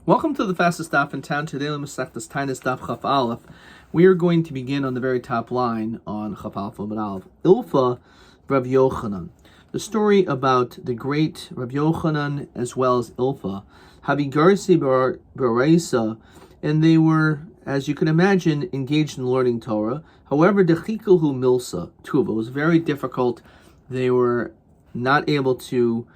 Welcome to the fastest daf in town. Today, Masechtas Taanit daf Chaf Aleph. We are going to begin on the very top line on Chaf Aleph Amud Aleph. Ilfa Rav Yochanan. The story about the great Rav Yochanan as well as Ilfa. Habigarsi Baraisa, and they were, as you can imagine, engaged in learning Torah. However, Dechikuhu Milsa Tuva was very difficult. They were not able to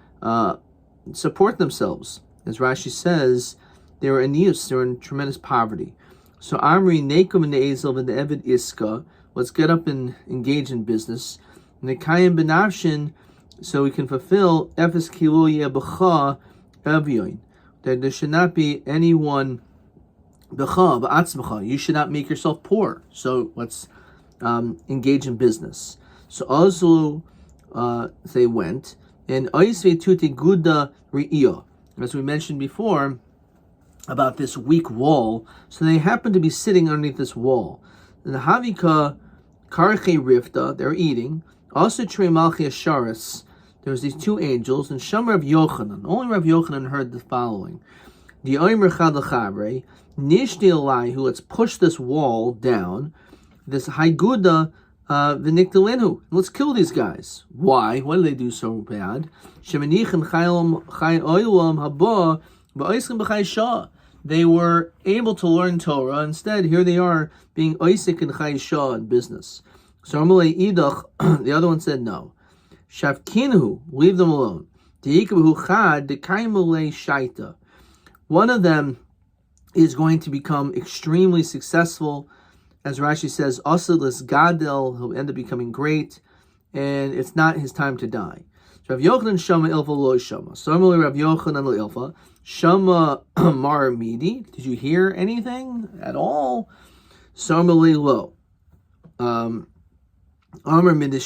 support themselves. As Rashi says, they were anius, they were in tremendous poverty. So Amri Nekum and the Ezel and the Eved Iska, let's get up and engage in business. Nekayim Benavshin, so we can fulfill Efes Kilo Yebecha Evyoin. That there should not be anyone Becha, Ba'atzmecha. You should not make yourself poor. So let's engage in business. So also they went, and Oisve Tuti Guda Ri'iyah. As we mentioned before, about this weak wall, so they happened to be sitting underneath this wall. And the Havika Karche Rifta, they're eating. Also Trei Malchi Asharis, there was these two angels, and Shamar of Yochanan. Only Rav Yochanan heard the following: the Oimer Chad L'Chavrei Nishdi Elihu, let's push this wall down. This Haiguda V'Nikdelinu, let's kill these guys. Why? Why do they do so bad? Shemenichem Chai Oilam Haba. They were able to learn Torah. Instead, here they are being Isaac and Chayshah in business. So Amalei Idach, the other one said no. Shavkinhu, leave them alone. One of them is going to become extremely successful. As Rashi says, Asilis Gadel, he'll end up becoming great, and it's not his time to die. Rav Yochanan Shama Ilfa Lo Shama. Similarly, Rav Yochanan Lo Ilfa Shama Mar Midi. Did you hear anything at all? Similarly, Lo Amar Midi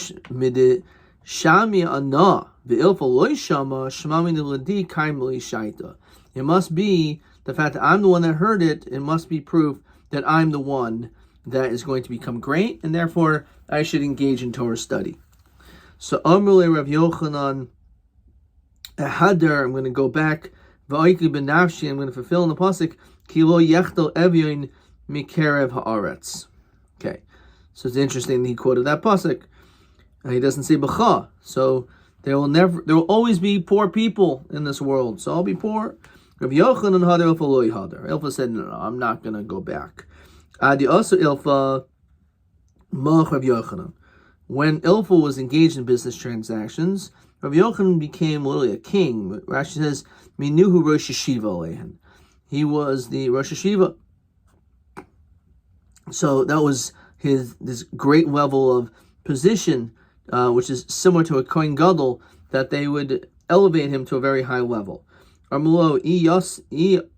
Shami Ana VeIlfa Lo Shama Shmami Niladi Kaimli Shaita. It must be the fact that I'm the one that heard it. It must be proof that I'm the one that is going to become great, and therefore I should engage in Torah study. So Amrulei Rav Yochanan Hadar, I'm going to go back. Va'ikli ben Nafshi, I'm going to fulfill in the pasuk Kilo Yechtel Evyoin Mikerev Haaretz. Okay, so it's interesting that he quoted that pasuk. He doesn't say B'cha, so there will always be poor people in this world. So I'll be poor. Rav Yochanan Hadar Ilfa Loi Hadar. Ilfa said, no, I'm not going to go back. Adi also Ilfa Mach Rav Yochanan. When Ilfa was engaged in business transactions, Rav Yochanan became literally a king. Rashi says, Minuhu Rosh Yeshiva Alehan. He was the Rosh Yeshiva. So that was this great level of position, which is similar to a Kohen Gadol, that they would elevate him to a very high level. Armulo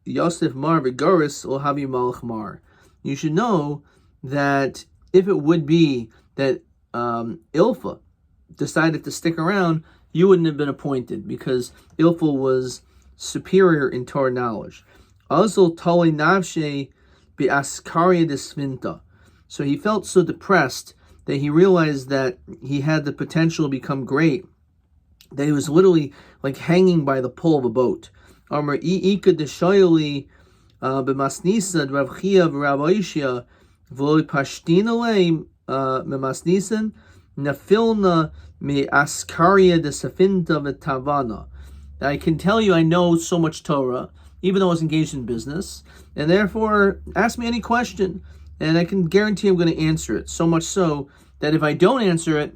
Yosef Mar Vigaris Ohavi Malach Mar. You should know that if it would be that Ilfa decided to stick around, you wouldn't have been appointed, because Ilfa was superior in Torah knowledge. Also, Tali Navshe Be'askaria Desvinta. So he felt so depressed that he realized that he had the potential to become great, that he was literally like hanging by the pole of a boat. Amar Ika Deshoyali B'masnisa Rav Chia V'Rav Oishia V'Loi Pashtinale Memasnisan Nafilna Me Askaria de Safinta Vitavana. I can tell you I know so much Torah, even though I was engaged in business, and therefore ask me any question, and I can guarantee I'm going to answer it. So much so that if I don't answer it,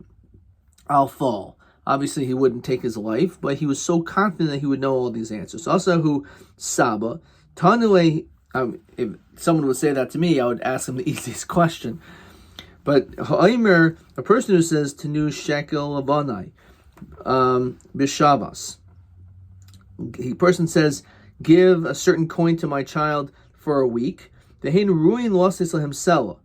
I'll fall. Obviously, he wouldn't take his life, but he was so confident that he would know all these answers. Also, who Saba Tanule. If someone would say that to me, I would ask him the easiest question. But Ha'aymer, a person who says Tenu Shekel Lavanai Bishavas, the person says, give a certain coin to my child for a week. The Hein Ruin lost himself.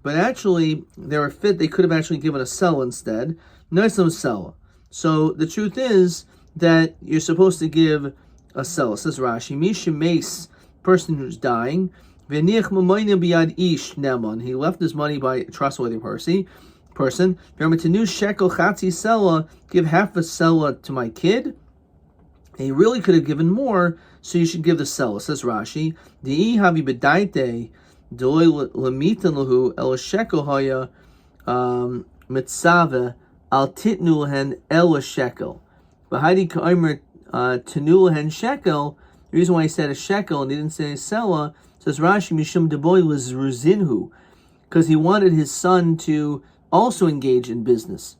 But actually, they were fit, they could have actually given a sell instead. Nice sell. So the truth is that you're supposed to give a sell. It says Rashi, Misha Mace, person who's dying. He left his money by a trustworthy person. Give half a sella to my kid, He really could have given more, so you should give the seller. Says Rashi, Di'i havi bedaite doi lemitan lahu el shekel haya mitzave al titnu lehen el shekel. Bahadi ka'omer tenu lehen shekel. The reason why he said a shekel and he didn't say a seller, says Rashi, mishum deboy was ruzinhu, because he wanted his son to also engage in business.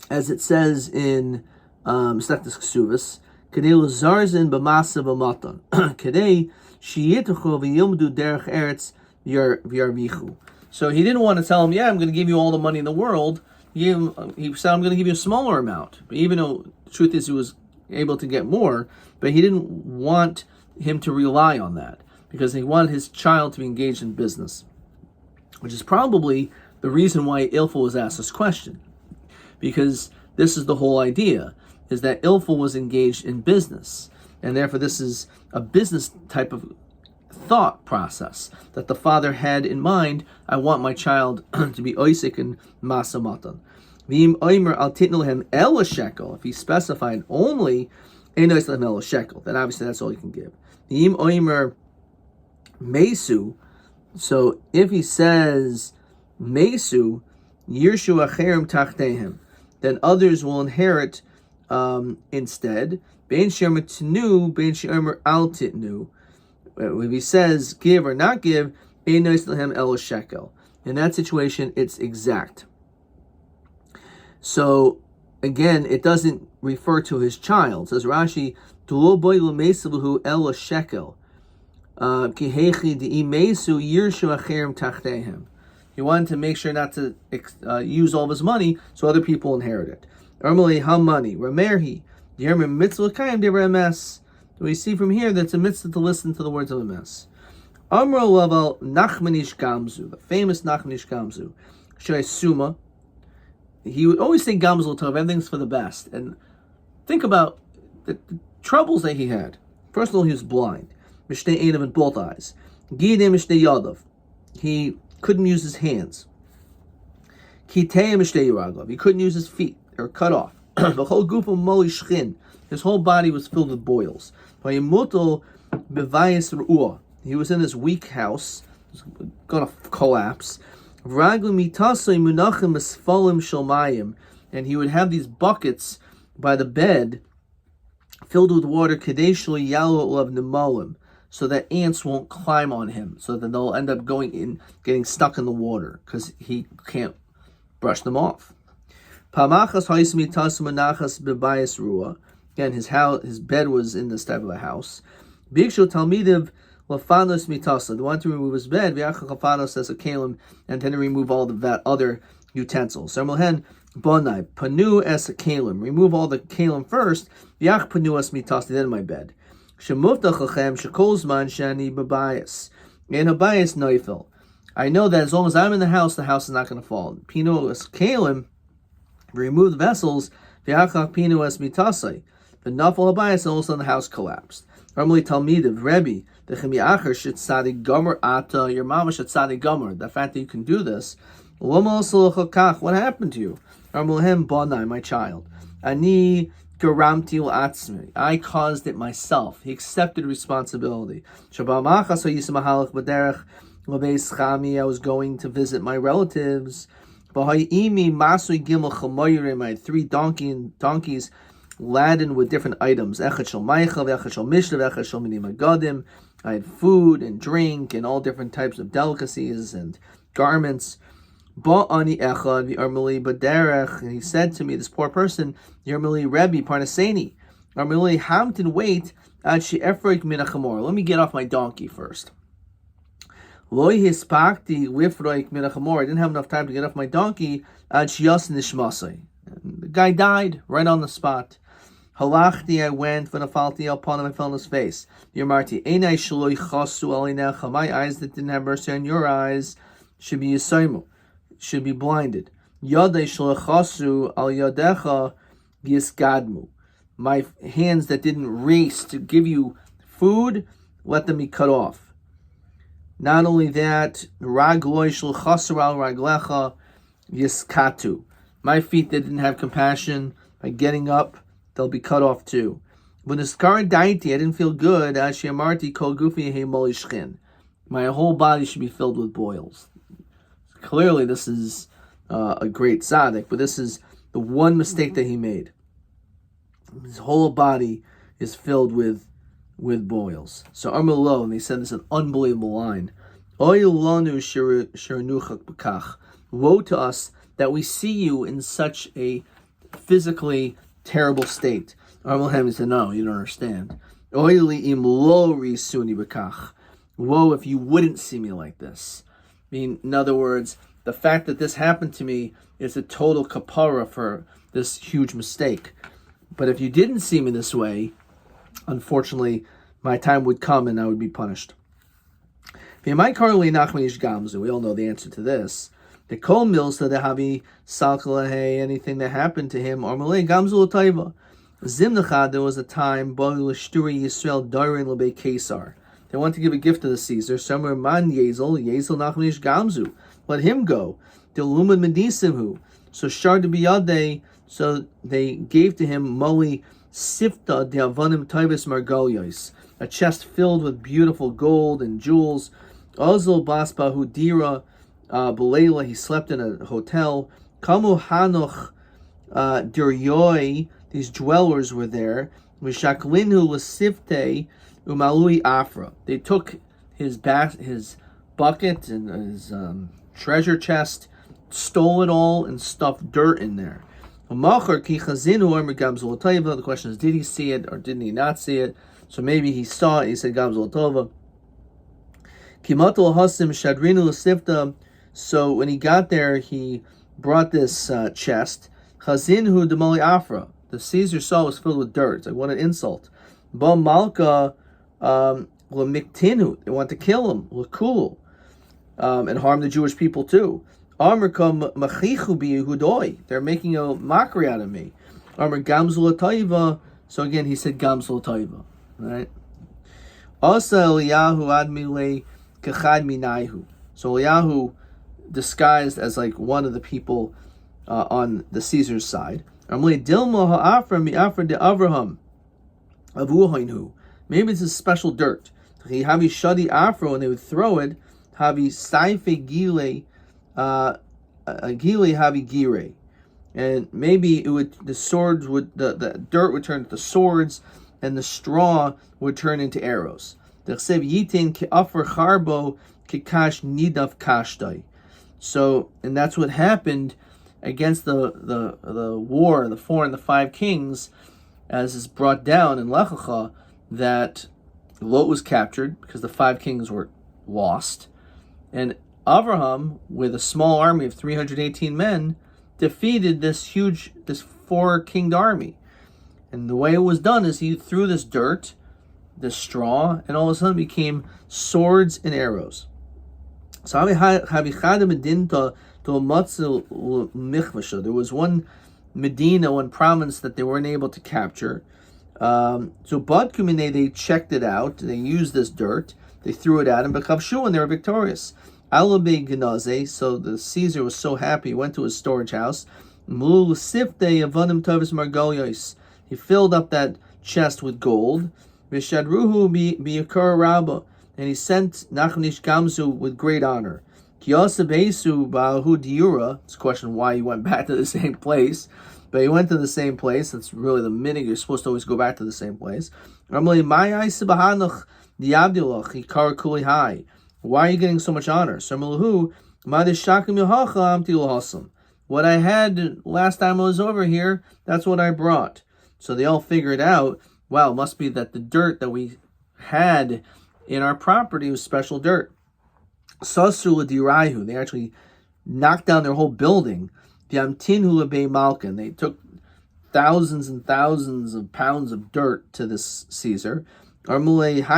As it says in Seftas Ksuvas, Kedei l'zarzin b'masa b'matan. Kedei sheyituchu v'yilmdu derech eretz v'yarvichu. So he didn't want to tell him, yeah, I'm going to give you all the money in the world. He said, I'm going to give you a smaller amount. But even though the truth is he was able to get more, but he didn't want him to rely on that, because he wanted his child to be engaged in business, which is probably the reason why Ilful was asked this question, because this is the whole idea, is that Ilful was engaged in business, and therefore this is a business type of thought process that the father had in mind. I want my child to be oisik and masa matan. V'im oimer al titnu lehem el shekel. If he specified only ein ois lehem el shekel, then obviously that's all you can give. V'im oimer mesu. So if he says mesu yirshu acherim tachtehem, then others will inherit instead. Bein she'omer tnu, bein she'omer al titnu. If he says give or not give, ein ois lehem el shekel. In that situation, it's exact. So again, it doesn't refer to his child. It says Rashi, "Dulo boy l'meisavuhu el shekel, ki hechi de'imesu yirshu acherim tachtehem." He wanted to make sure not to use all of his money, so other people inherit it. Ermali hamani ramerhi yermim mitzvah kayim de'remes. We see from here that it's a mitzvah to listen to the words of a mess. Amro level Nachmanish Gamzu, the famous Nachmanish Gamzu, Shai Suma. He would always say Gamzu Tov, everything's for the best. And think about the troubles that he had. First of all, he was blind. Mishnei Einav in both eyes. Gidei Mishnei Yadav. He couldn't use his hands. Kitei Mishnei Yeraglav. He couldn't use his feet. They were cut off. The whole group of Moli Shchin. His whole body was filled with boils. Vayimuto Bevayis Ru'ah. He was in this weak house, going to collapse. And he would have these buckets by the bed filled with water, so that ants won't climb on him, so that they'll end up getting stuck in the water, because he can't brush them off. Again, his bed was in this type of a house. Lafanos mitasa. They want to remove his bed. V'yachal as a kalim, and then remove all the other utensils. Sermelhen bonai panu es a kalim. Remove all the kalim first. V'yach panu es mitasa. Then my bed. Shemufta chachem shekolzman shani babayis. And habayis noifel. I know that as long as I'm in the house is not going to fall. Pinu es kalim. Remove the vessels. V'yachal pinu es mitasa. The nafal habayis, and also the house collapsed. Normally Talmidiv, Rabbi, the Chemiacher should tzadi gomer ata, your mama should tzadi gomer. The fact that you can do this, what happened to you? Armulhem bonai, my child. Ani garamti l'atzmi, I caused it myself. He accepted responsibility. Shabamachas yisamachalach b'derech l'beis chami, I was going to visit my relatives. B'hayimi masui gimel chamoyrim, I had 3 donkeys laden with different items. Echad shel maichav, echad shel mishlev, echad shel minim agadim. I had food and drink and all different types of delicacies and garments. Ba'ani echad v'armili b'derech. And he said to me, this poor person, Yarmili Rabbi Parnaseni, Armili hamtin, wait, ad she'efroik min hachamor. Let me get off my donkey first. Loi hispakti lifroik min hachamor. I didn't have enough time to get off my donkey. Ad she'yas nishmasai. The guy died right on the spot. Halachti, I went, v'nafalti upon him, I fell on his face. Yamarti, einai shaloi chasu alinecha, my eyes that didn't have mercy on your eyes should be yisaimu, should be blinded. Yadei shaloi chasu al yadecha yisgadmu, my hands that didn't race to give you food, let them be cut off. Not only that, ragloi shal chasu al raglecha yiskatu, my feet that didn't have compassion, by getting up, they'll be cut off too. When the skar daiti, I didn't feel good. Ashiamarti kol gufi he molishchin. My whole body should be filled with boils. Clearly, this is a great tzaddik, but this is the one mistake that he made. His whole body is filled with boils. So Armelo, and they said this is an unbelievable line. Woe to us that we see you in such a physically terrible state. Armelhem said, no, you don't understand. Woe if you wouldn't see me like this. I mean, in other words, the fact that this happened to me is a total kapara for this huge mistake. But if you didn't see me this way, unfortunately, my time would come and I would be punished. We all know the answer to this. The kol milsa the habi salkalahe, anything that happened to him, or malay gamzul taiva. Zimnachad, there was a time Yisrael darin lebe Kesar. They want to give a gift to the Caesar. Somewhere man Yezel nachmanish gamzu. Let him go. The lumad medisimhu. So shard biyade. So they gave to him moli sifta de avanim taivas margolyos, a chest filled with beautiful gold and jewels. Ozil baspahu dira belela. He slept in a hotel. Kamu hanoch diryoy. These dwellers were there. V'shaklinhu l'sifte umalui afra. They took his bucket and his treasure chest, stole it all, and stuffed dirt in there. The question is, did he see it or didn't he not see it? So maybe he saw it. He said Gamzul Tova. So when he got there, he brought this chest. Chazinhu demoli afra. The Caesar saw it was filled with dirt. It's like, what an insult. Ba malka l'miktinu. They want to kill him. L'kulu. And harm the Jewish people too. Amr kam machichu bi Yehudoi. They're making a mockery out of me. Amr gamzul taiva. So again, he said gamzul taiva. Right? Asa Eliyahu admile kechad minayhu. So Eliyahu, disguised as like one of the people on the Caesar's side. Amle dilma ha'afra mi'afra de Avraham avuhainu. Maybe it's a special dirt. He havi shadi afro, and they would throw it. Havi saife gile. Gile havi gire, and maybe it would the dirt would turn into swords, and the straw would turn into arrows. So, and that's what happened against the war, the 4 and the 5 kings, as is brought down in Lechacha, that Lot was captured because the 5 kings were lost, and Avraham, with a small army of 318 men, defeated this 4-kinged army. And the way it was done is he threw this dirt, this straw, and all of a sudden it became swords and arrows. So there was one Medina, one province that they weren't able to capture. So Badkumine, they checked it out, they used this dirt, they threw it at him, but Kavshu, and they were victorious. Alabe Genaze, so the Caesar was so happy, he went to his storage house. He filled up that chest with gold. Vishadruhu biyakar rabba, and he sent Nachmanish Gamzu with great honor. Kiyasabesu ba'ahu diura. It's a question why he went back to the same place, but he went to the same place. That's really the minute you're supposed to always go back to the same place. Why are you getting so much honor? What I had last time I was over here, that's what I brought. So they all figured out, wow, it must be that the dirt that we had in our property was special dirt. They actually knocked down their whole building. And they took thousands and thousands of pounds of dirt to this Caesar. It's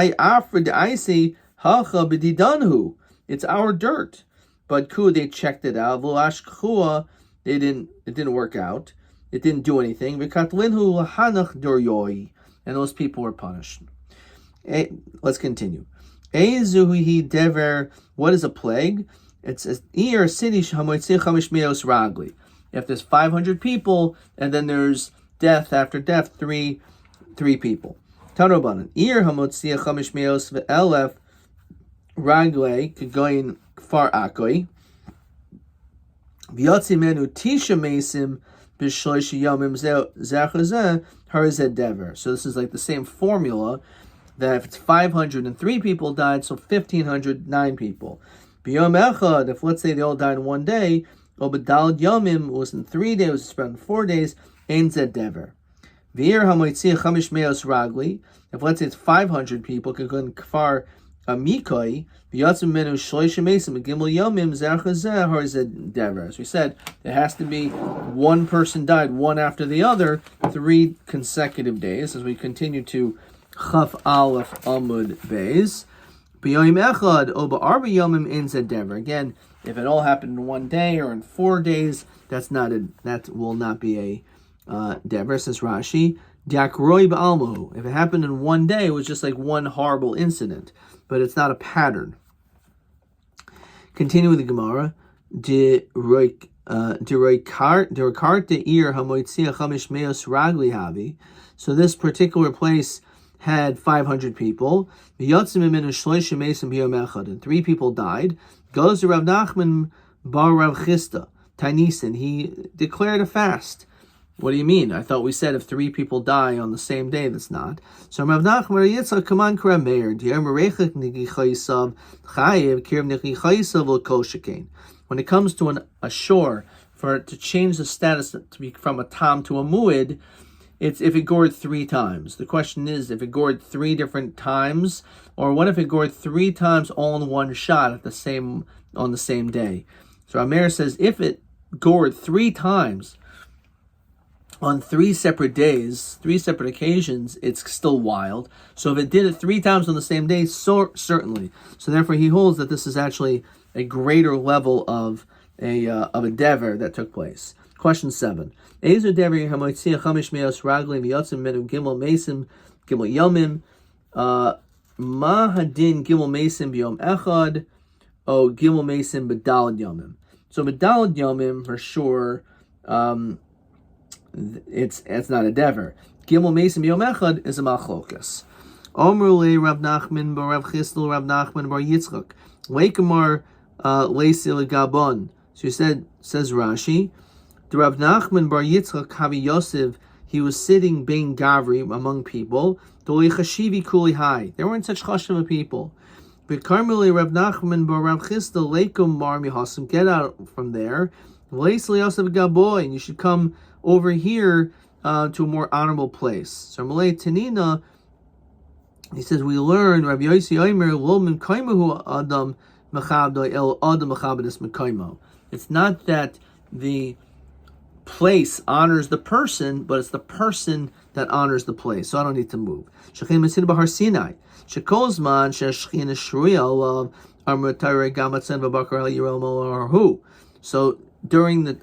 our dirt. But they checked it out. It didn't work out. It didn't do anything. And those people were punished. Let's continue. What is a plague? It's a city. If there's 500 people, and then there's death after death, 3 3 people. Tanobanan. Ir hamotzia chamish meos ve'elef ragle kegoyin kfar akoi. V'yotzi menu tisha mesim b'shloish yomim zechazeh harized dever. So this is like the same formula that if it's 503 people died, so 1,509 people. B'yom echad, if let's say they all died in one day, obedal yomim was in 3 days, was spread in 4 days, ein zed dever. V'ir hamoitzia chamish meos ragli, if let's say it's 500 people, kegon kfar amikoi, v'yatzim menu shloisha mesim gimel yomim zechazeh harized dever. As we said, it has to be one person died, one after the other, 3 consecutive days, as we continue to Chaf Aleph Amud Beis. B'yoyim echad o ba'arba yomim in zed dever. Again, if it all happened in 1 day or in 4 days, that will not be a dever. Says Rashi, diakroi ba'almahu. If it happened in 1 day, it was just like one horrible incident, but it's not a pattern. Continue with the Gemara. So this particular place had 500 people. And 3 people died. Goes to Rav Nachman bar Rav Chisda, Taanit. He declared a fast. What do you mean? I thought we said if 3 people die on the same day, that's not. So Rav Nachman Yitzchak Kaman Kra Meir, when it comes to a shore, for it to change the status to be from a tam to a muid, it's if it gored 3 times. The question is if it gored 3 different times, or what if it gored 3 times all in one shot on the same day? So Amir says if it gored 3 times on 3 separate days, 3 separate occasions, it's still wild. So if it did it 3 times on the same day, certainly. So therefore he holds that this is actually a greater level of a dever that took place. Question 7. Ezer dever hamotzia chamish meos raglim v'yotzim menu gimel mesim gimel yomim ma hadin gimel mesim b'yom echad o gimel mesim b'dalad yomim. So b'dalad yomim for sure, it's not a dever. Gimel mesim b'yom echad is a machlokas. Omru le Rav Nachman bar Rav Chisda Rav Nachman bar Yitzchak leikamar leisil gabon. So he says Rashi, the Rav Nachman bar Yitzchak Havi Yosef, he was sitting bein gavri among people. Doli chashivi kuli hai. There weren't such chashim people. But Karmeli Rav Nachman bar Rav Chisda leikum mar mihasim. Get out from there. Leisil Yosef gaboy, and you should come over here to a more honorable place. So Malay Tanina, he says we learn Rabbi Yossi Omer lo min kaimahu adam mechabdo el adam mechabedus mekaimo. It's not that the place honors the person, but it's the person that honors the place. So I don't need to move. Shechem Mesin Bahar Sinai. Shekozman Sheshchin Shruya Olav Amratayre Gamatsen Babakar El Yirel Molarhu. So during the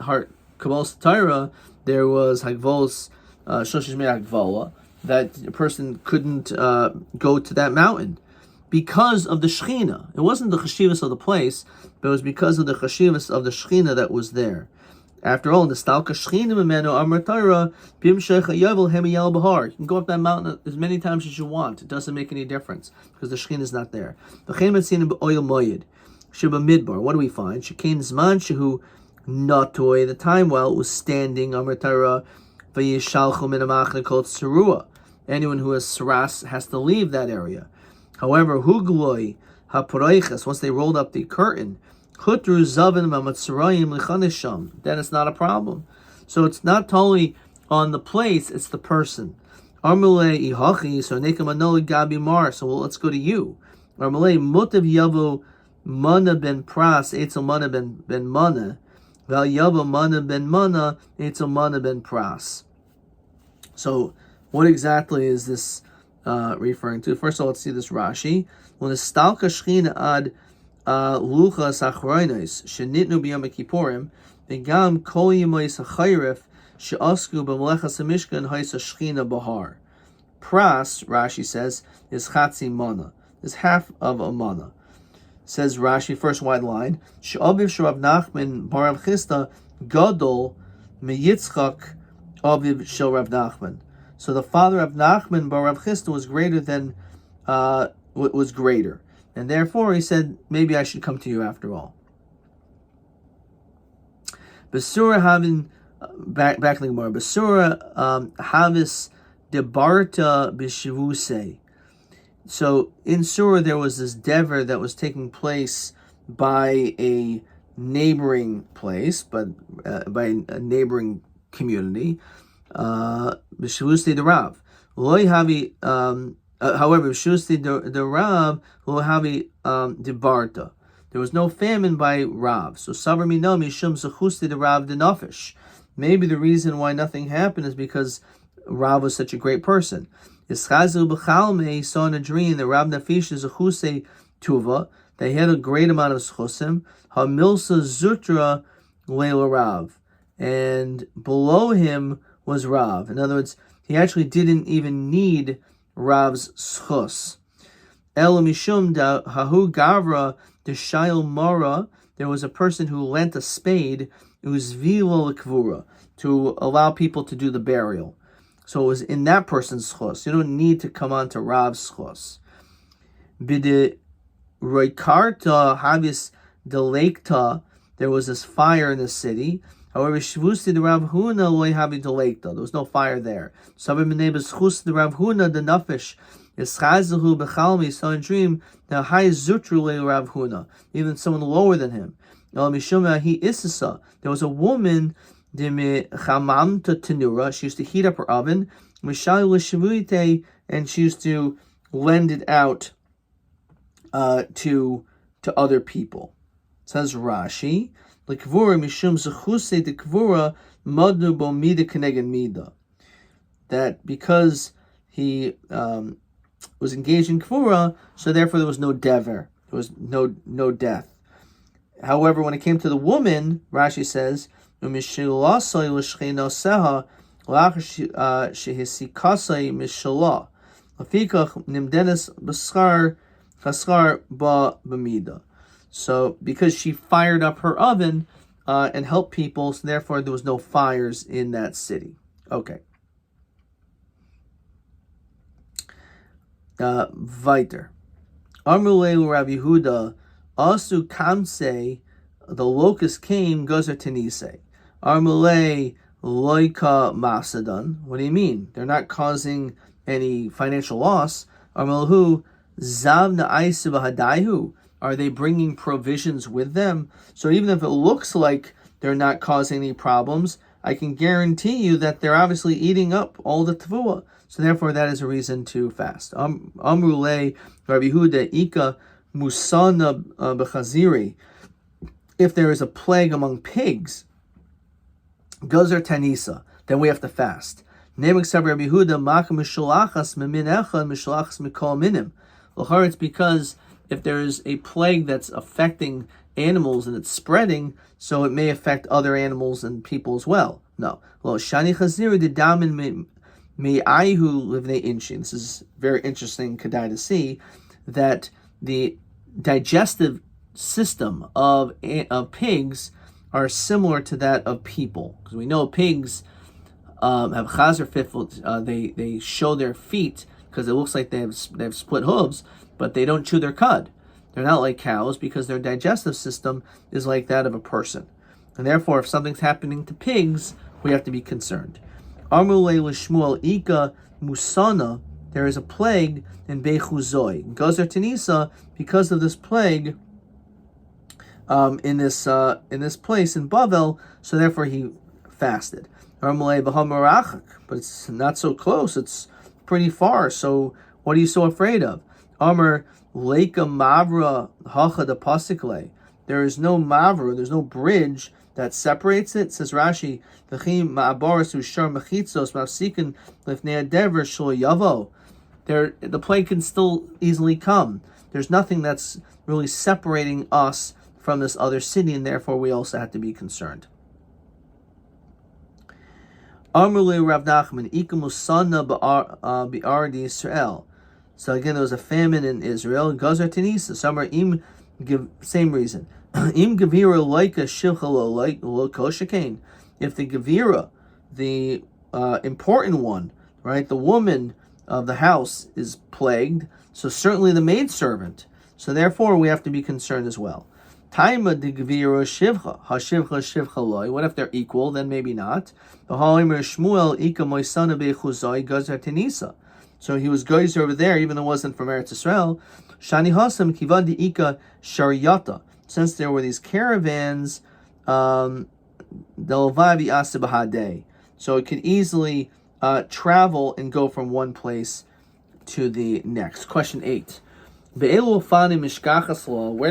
Kabbalah Torah, there was Hagvos Shoshish Hagvola, that a person couldn't go to that mountain because of the Shechina. It wasn't the Chashivas of the place, but it was because of the Chashivas of the Shechina that was there. After all, the Stalka Shechina Memeno Amar Torah Bim Shecha Yovel Hemiyel Bahar. You can go up that mountain as many times as you want. It doesn't make any difference because the Shechina is not there. What do we find? Shekain Zman Shehu Natoy, the time while it was standing, Amar Torah Vayishalchu Min Amachne Kol Tzurua. Anyone who has saras has to leave that area. However, hugloi haproiches, once they rolled up the curtain, chutru zavin mamatzurayim lichanisham, then it's not a problem. So it's not totally on the place; it's the person. Armule ihachi, so nekamanoli gabi mar. So let's go to you. Armule mutav yavo mana ben pras etzel mana ben mana, val yavo mana ben mana etzel mana ben pras. So what exactly is this referring to? First of all, let's see this Rashi. When the stalka shchina ad luchas achroinos shenitnu b'yom kippurim v'gam kol yimois hachayrif she'asku b'melechas hamishkan ha'isa shchina bahar. Pras, Rashi says, is chatzi mana, is half of a mana. Says Rashi, first wide line, she'aviv sh'Rav Nachman bar Rav Chisda gadol meyitzchak aviv shel Rav Nachman. So the father of Nachman bar Rav Chisda was greater than was greater, and therefore he said, maybe I should come to you after all. Basura having back to the Gemara. Basura havis debarta b'shivusei. So in Surah there was this dever that was taking place by a neighboring place, but by a neighboring community. B'shivusei the Rav. Loi havi. However, b'shivusei the Rav lo havi debarta. There was no famine by Rav. So Savar Mino Mishum Zachusti the Rav the Nafish. Maybe the reason why nothing happened is because Rav was such a great person. Ischazu B'chalme saw in a dream that Rav Nafish is a Chusei Tuva. They had a great amount of schusim. Hamilsa Zutra Leila Rav. And below him was Rav. In other words, he actually didn't even need Rav's schus. El Mishum da Hahu Gavra the Shail Mara, there was a person who lent a spade, Uzvila Kvura, to allow people to do the burial. So it was in that person's schos. You don't need to come on to Rav's schos. Bide Roikarta Havis Delekta, there was this fire in the city. However, Shvusti the Rav Huna loy havi Delekta. There was no fire there. Sabim Menebes Chus the Rav Huna the Nafish. Ischazahu Bechalmi saw in a dream the high Zutru Rav Huna, even someone lower than him. El Mishuma he Isisa. There was a woman Dimi Chamamta Tenura. She used to heat up her oven. Mishai Lishavuite, and she used to lend it out to other people. It says Rashi, Lekvura Mishum Zechuse de Kvura Madu Bo Mida Keneged Mida. That because he was engaged in Kvura, so therefore there was no dever, there was no death. However, when it came to the woman, Rashi says, so because she fired up her oven and helped people, so therefore there was no fires in that city. Okay. Weiter. Amrulei Rav Yehuda Asu Kamse, the locust came Gozer Tenise. Amrulei Loika Masadon. What do you mean? They're not causing any financial loss. Amrulhu Zavna Aisu Bahadaihu. Are they bringing provisions with them? So even if it looks like they're not causing any problems, I can guarantee you that they're obviously eating up all the tevuah. So therefore, that is a reason to fast. Amrulei Rabbi Yehuda Ika Musana Bechaziri. If there is a plague among pigs, Gozer Tanisa, then we have to fast. It's because if there is a plague that's affecting animals and it's spreading, so it may affect other animals and people as well. No. Shani Chaziri the Damin This is very interesting, Kedai, to see that the digestive system of pigs are similar to that of people, because we know pigs have chazer fifot. They show their feet because it looks like they have split hooves, but they don't chew their cud. They're not like cows because their digestive system is like that of a person, and therefore, if something's happening to pigs, we have to be concerned. Amrulei l'shmuel ika musana. There is a plague in Bechuzoi. Gozer Tanisa, because of this plague in this place in Bavel, so therefore he fasted. Amrulei b'hamarachak, but it's not so close. It's pretty far. So what are you so afraid of? Amr leika mavra hacha de pasikle. There is no mavra. There's no bridge that separates it. Says Rashi, the plague can still easily come. There's nothing that's really separating us from this other city, and therefore we also have to be concerned. Amrulei Rav Nachman, ikamusana b'ardi Israel. So again, there was a famine in Israel. Gazer Tanisa. Some are same reason. Im Gavira Laika Shilchalo Lo Koshakain. If the Gavira, the important one, right? The woman of the house is plagued, so certainly the maidservant. So therefore, we have to be concerned as well. Taima de gvira shivcha, hashivcha shivcha loy. What if they're equal? Then maybe not. Shmuel ika moisana bechuzai gazar tenisa. So he was geyser over there, even though it wasn't from Eretz Yisrael. Shani hasam kivad ika shariata. Since there were these caravans, delvavi asibahade. So it could easily travel and go from one place to the next. Question 8. Where do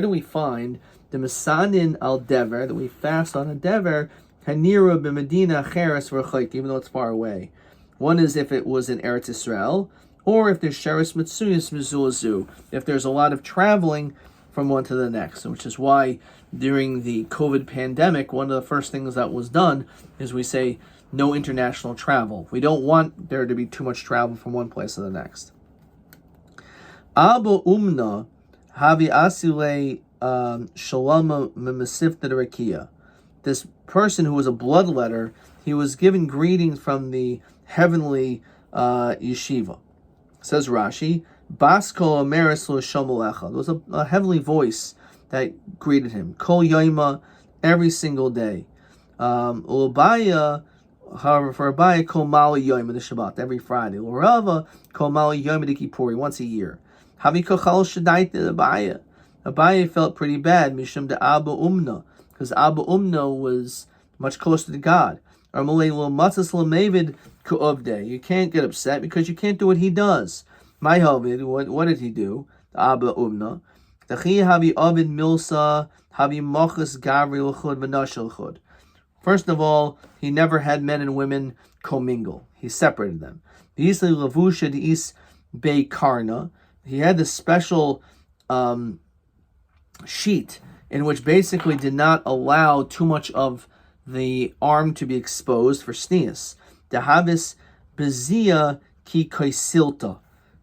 we find the Mesanin al Dever, that we fast on a Dever, Hanira b'Medina Cheres v'Rchaik, even though it's far away? One is if it was in Eretz Yisrael, or if there's Sheres Mitzuyas Mizulazu, if there's a lot of traveling from one to the next, which is why during the COVID pandemic, one of the first things that was done is we say no international travel. We don't want there to be too much travel from one place to the next. Abu Umna Havi Asile Shalama Memasifta Rakia. This person who was a bloodletter, he was given greetings from the heavenly yeshiva. Says Rashi, Basko Ameris Lo Shomalecha. There was a heavenly voice that greeted him. Kol Yoima, every single day. Ulabaya, however, for Abaya, Kol Mali Yoima the Shabbat, every Friday. Urava, Kol Mali Yoima de Kippuri, once a year. Havi Kochal Shadait Abaya. Abaya felt pretty bad, Mishum de Abba Umna, because Abba Umna was much closer to God. You can't get upset because you can't do what he does. My Havid, what did he do? Abba Umna. First of all, he never had men and women commingle. He separated them. He had this special sheet in which basically did not allow too much of the arm to be exposed for sneas. Dahavis bezia ki kaisilta.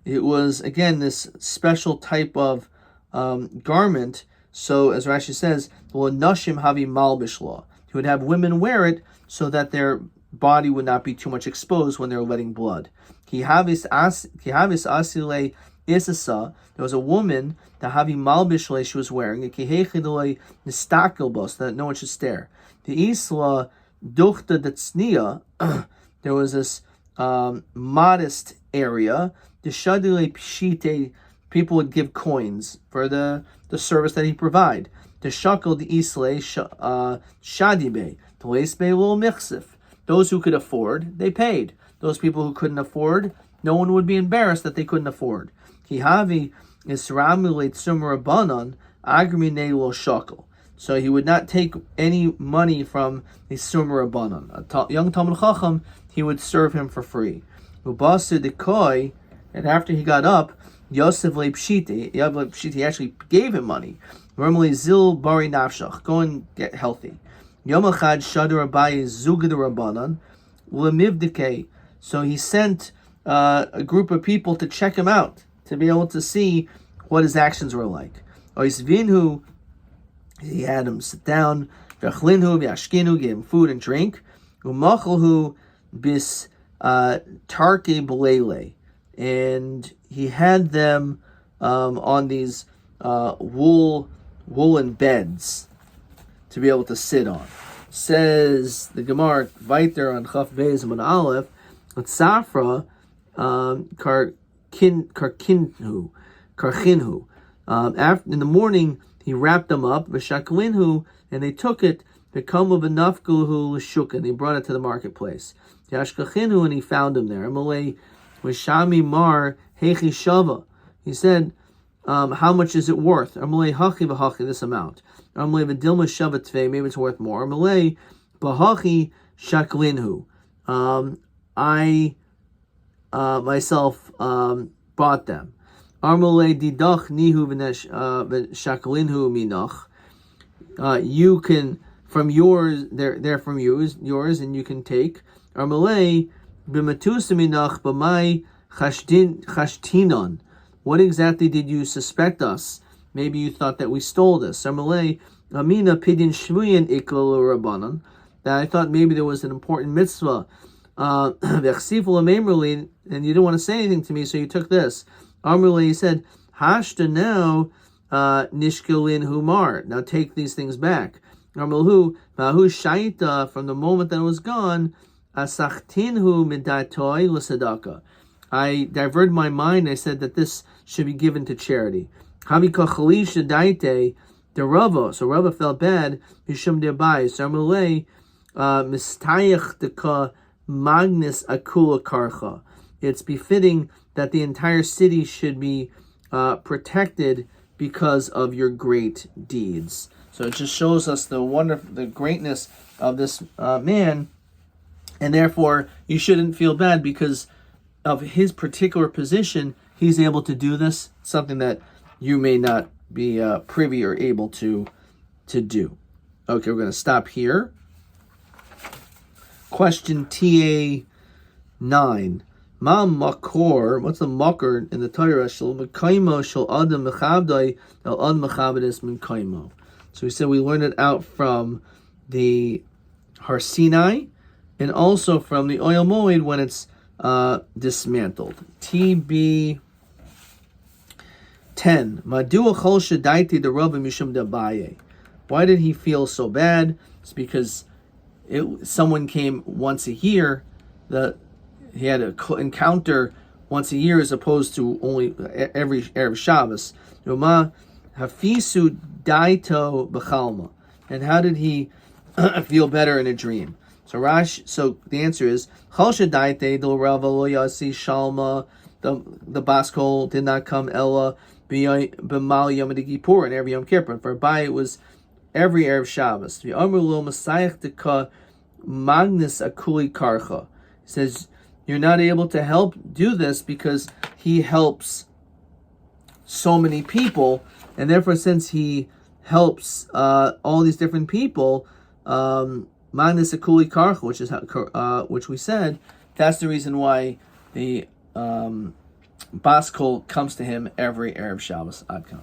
It was, again, this special type of garment. So, as Rashi says, nashim havi malbish law. He would have women wear it so that their body would not be too much exposed when they're letting blood. Ki havis asile isasa. There was a woman that havi malbish law she was wearing. Ki hechidolei nistakel bos, that no one should stare. The isla duchta datsnia. There was this modest area. The shadile pshite, people would give coins for the service that he provide. The shakel the isle shadibe, the leisbe will mixif. Those who could afford, they paid. Those people who couldn't afford, no one would be embarrassed that they couldn't afford. Kihavi isramulate sumarabanan agrimine lo shakel. So he would not take any money from the sumarabanan. A young Talmud Chacham, he would serve him for free. Ubasu dekoi. And after he got up, Yosef Leipshiti, he actually gave him money. Normally, Zil Bari Nafshach, go and get healthy. Yom Echad Shadur Abaye Zugad Rabbanan, Lemivdike. So he sent a group of people to check him out, to be able to see what his actions were like. Oisvinhu, he had him sit down. V'achlinhu v'ashkinu, gave him food and drink. Umachalhu bis tarke belele. And he had them on these woolen beds to be able to sit on. Says the Gemara Vayter on Chaf Beis Amud Aleph, Safra karchinhu. After in the morning he wrapped them up, v'shaklinhu, and they took it. V'kamu v'nafkuhu l'shuk, and they brought it to the marketplace. Yashkachinhu, and he found him there. Amalei V'shami mar hechi shava. He said, how much is it worth? Amalei hachi v'hachi, this amount. Amalei v'dilma shava tvei, maybe it's worth more. Amalei b'hachi shaklinhu. I myself bought them. Amalei didach nihu v'shaklinhu minach. You can, from yours, they're from yours, and you can take. Amalei b'matusa b'mai chashtinon. What exactly did you suspect us? Maybe you thought that we stole this. Amalei amina pidin shvuyin iklo rabbanon. That I thought maybe there was an important mitzvah and you didn't want to say anything to me, so you took this. Amruli, he said, Hashta now, Nishkalin Humar. Now take these things back. Amrulhu, Mahu Shaita, from the moment that it was gone, Asachtinhu Midatoi Lisadaka. I diverted my mind. I said that this should be given to charity. Havika Khalisha Daite, the Rava. So Rava felt bad. Mishum Debai. So Amrulay, Mistayach Deka Magnus Akula Karcha. It's befitting that the entire city should be protected because of your great deeds. So it just shows us the greatness of this man, and therefore you shouldn't feel bad because of his particular position. He's able to do this, something that you may not be privy or able to do. Okay, we're going to stop here. Question TA 9. Ma makor, what's the makor in the Torah? Shel mekaymo shel adam mechavdai el ad mechavdes min kaymo. So we said we learned it out from the Har Sinai and also from the oil moed when it's dismantled. TB 10. Madua chol shedaiti the Rabbi mishum dabaye. Why did he feel so bad? It's because someone came once a year. He had an encounter once a year as opposed to only every Erev Shabbos. Yoma hafisu daito b'chalma. And how did he feel better in a dream? So the answer is chol shedaite do Rava lo yasi shalma. The Baskol did not come Ella b'mal Yom Kippur and every Yom Kippur. For Rabbi it was every Erev Shabbos. V'amru lo masayach deka magnus akuli karcha. He says, you're not able to do this because he helps so many people, and therefore since he helps all these different people, magnus akuli karcha, which we said, that's the reason why the Baskol comes to him every Erev Shabbos. Adkan.